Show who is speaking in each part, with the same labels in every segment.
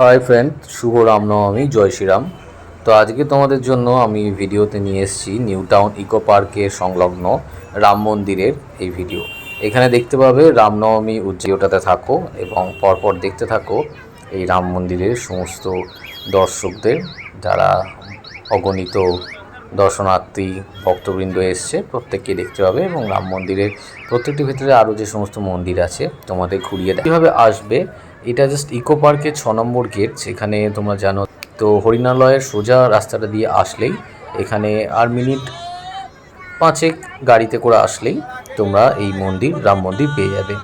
Speaker 1: Hi friend, শুভ রামনবমী, জয় শ্রীরাম। তো আজকে তোমাদের জন্য আমি ভিডিওতে নিয়ে এসেছি নিউ টাউন ইকো পার্কের সংলগ্ন রাম মন্দিরের এই ভিডিও। এখানে দেখতে পাবে রামনবমী উজ্জীবটাতে থাকো এবং পরপর দেখতে থাকো এই রাম মন্দিরের সমস্ত দর্শকদের, যারা অগণিত দর্শনার্থী ভক্তবৃন্দ এসছে, প্রত্যেককে দেখতে পাবে। এবং রাম মন্দিরের প্রত্যেকটি ভিতরে আরও যে সমস্ত মন্দির আছে তোমাদের ঘুরিয়ে দেয়। কীভাবে আসবে, এটা জাস্ট ইকো পার্কের 6 নম্বর গেট, সেখানে তোমরা জানো। তো হরিণালয়ের সোজা রাস্তাটা দিয়ে আসলেই এখানে আর মিনিট 5 গাড়িতে করে আসলেই তোমরা এই মন্দির, রাম মন্দির পেয়ে যাবে।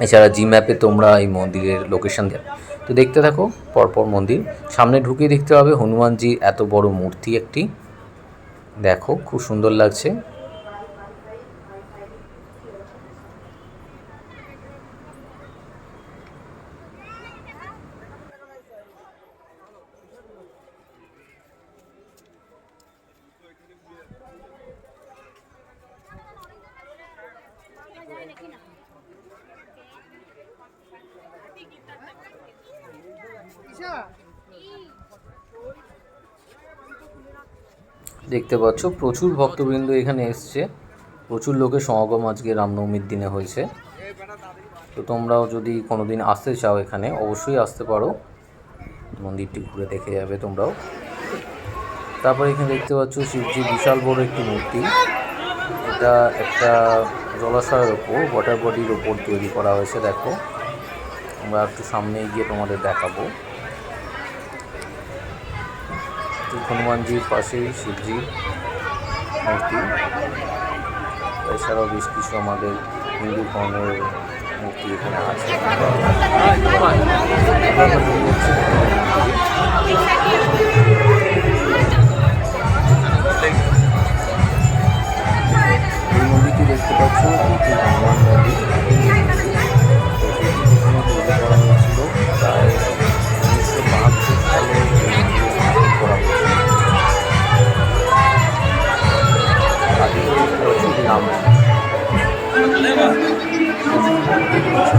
Speaker 1: এছাড়া জি ম্যাপে তোমরা এই মন্দিরের লোকেশন দেবে। তো দেখতে থাকো পরপর মন্দির। সামনে ঢুকে দেখতে পাবে হনুমানজির এত বড় মূর্তি একটি, দেখো খুব সুন্দর লাগছে। দেখতে পাচ্ছ প্রচুর ভক্তবৃন্দ এখানে এসছে, প্রচুর লোকের সমাগম আজকে রামনবমীর দিনে হয়েছে। তো তোমরাও যদি কোনো দিন আসতে চাও এখানে অবশ্যই আসতে পারো, মন্দিরটি ঘুরে দেখে যাবে তোমরাও। তারপরে এখানে দেখতে পাচ্ছ শিবজির বিশাল বড় একটি মূর্তি। এটা একটা জলাশয়ের ওপর, ওয়াটার বডির ওপর তৈরি করা হয়েছে। দেখো আমরা একটু সামনে গিয়ে তোমাদের দেখাবো। হনুমানজির পাশেই শিবজির মূর্তি, এছাড়াও বেশ কিছু আমাদের হিন্দু ধর্মের মূর্তি এখানে আছে। এই মন্দিরটি দেখতে পাচ্ছ, এটি হনুমান মন্দির। তৈরি করা হয়েছিল প্রায় 1972 সালে করা হয়েছিল। নাম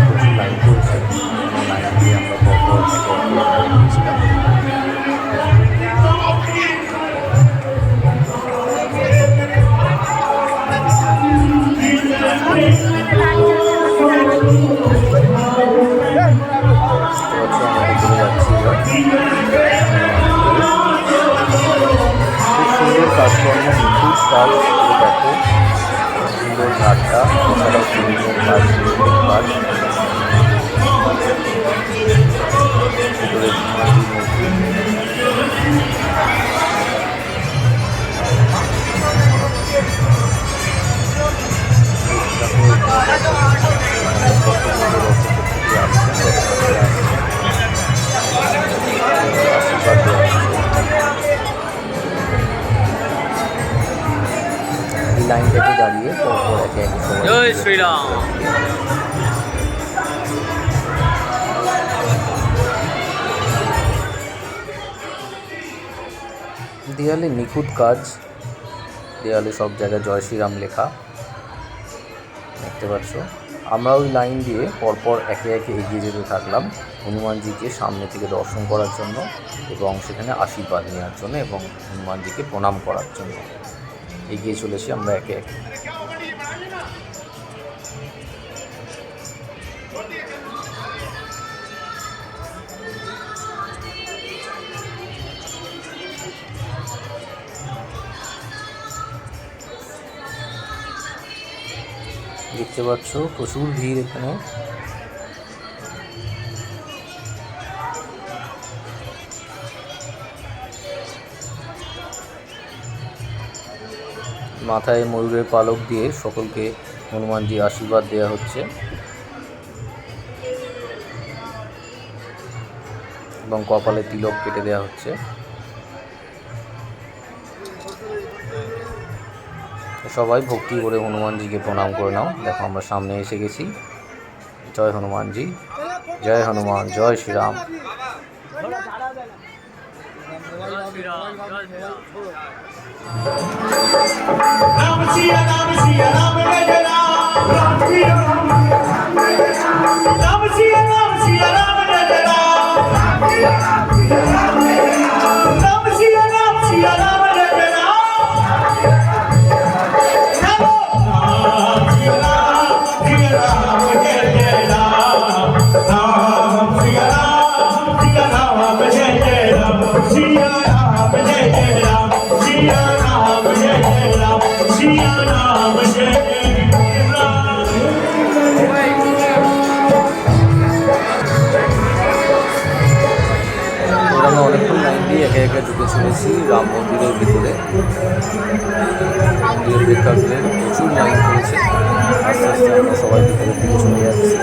Speaker 1: প্রচুর লাইন করেছে, লাইন দিয়ে আমরা পরপর গিয়েছিলাম। আমাদের চলে যাচ্ছি এবার। খুব সুন্দর কাজকর্ম, নিখুঁত কাজ, দেখো সুন্দর ঘাটটা, এছাড়াও সুন্দর কাজ, কাজ ভিতরে মূর্তি। লাইনটাতে দাঁড়িয়ে পরপর একে একে জয় শ্রীরাম। দেয়ালে নিখুঁত কাজ, দেয়ালে সব জায়গায় জয় শ্রীরাম লেখা দেখতে পাচ্ছ। আমরা ওই লাইন দিয়ে পরপর একে একে এগিয়ে যেতে থাকলাম হনুমানজিকে সামনে থেকে দর্শন করার জন্য এবং সেখানে আশীর্বাদ নেওয়ার জন্য এবং হনুমানজিকে প্রণাম করার জন্য এগিয়ে চলেছি আমরা একে একে। দেখতে পাচ্ছ প্রচুর ভিড় এখানে। মাথায় ময়ূরের পালক দিয়ে সকলকে হনুমানজি আশীর্বাদ দেওয়া হচ্ছে এবং কপালে তিলক কেটে দেওয়া হচ্ছে। সবাই ভক্তি করে হনুমানজিকে প্রণাম করে নাও। দেখো আমরা সামনে এসে গেছি। জয় হনুমানজি, জয় হনুমান, জয় শ্রীরাম। আমরা অনেকক্ষণ লাইন দিয়ে একে একে ঢুকে চলেছি রাম মন্দিরের ভিতরে। মন্দিরের প্রেক্ষাগৃহে প্রচুর লাইন করেছে, আস্তে আস্তে আমরা সবাই ভিতরের দিকে চলে যাচ্ছি।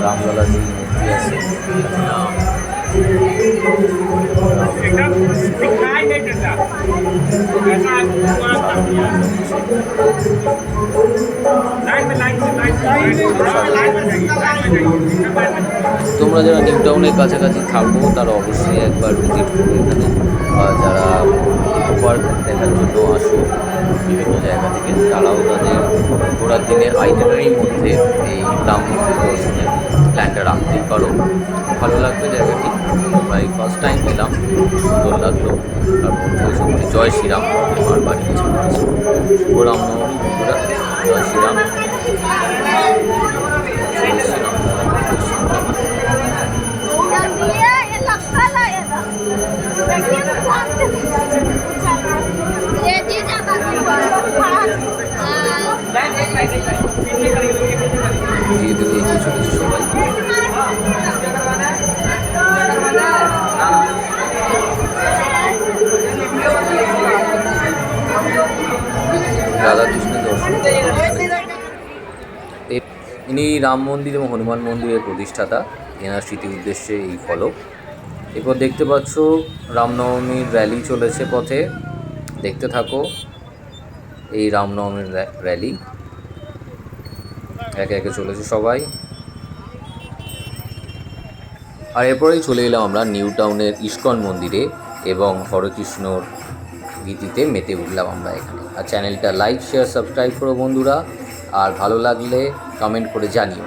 Speaker 1: রামলালাজির মূর্তি আছে। তোমরা যারা নিউ টাউনের কাছাকাছি থাকবো তারা অবশ্যই একবার ভিজিট করবে এখানে, বা যারা ইকো পার্ক দেখার জন্য আসো বিভিন্ন জায়গা থেকে, তারাও তাদের ঘোরার দিনের আইটেনারির মধ্যে এই রাম মন্দির দর্শনের প্ল্যানটা রাখতেই পারো। ভালো লাগবে জায়গাটি। আমরা এই ফার্স্ট টাইম এলাম, সুন্দর লাগলো। আর বন্ধু সত্যি জয় শ্রীরাম আমার বাড়ি শুভ রামনবমী বন্ধুরা, জয় শ্রীরাম। ধীরে ধীরে এগিয়ে চলেছে সবাই। রাধাকৃষ্ণের দর্শন। ইনি রাম মন্দির এবং হনুমান মন্দিরের প্রতিষ্ঠাতা, এনার স্মৃতি উদ্দেশ্যে এই ফলক। এরপর দেখতে পাচ্ছ রামনবমীর র্যালি চলেছে পথে, দেখতে থাকো এই রামনবমীর র্যালি। একে একে চলেছে সবাই। আর এরপরেই চলে এলাম আমরা নিউ টাউনের ইস্কন মন্দিরে এবং হরেকৃষ্ণর গীতিতে মেতে উঠলাম আমরা এখানে। আর চ্যানেলটা লাইক শেয়ার সাবস্ক্রাইব করো বন্ধুরা, আর ভালো লাগলে কমেন্ট করে জানিও।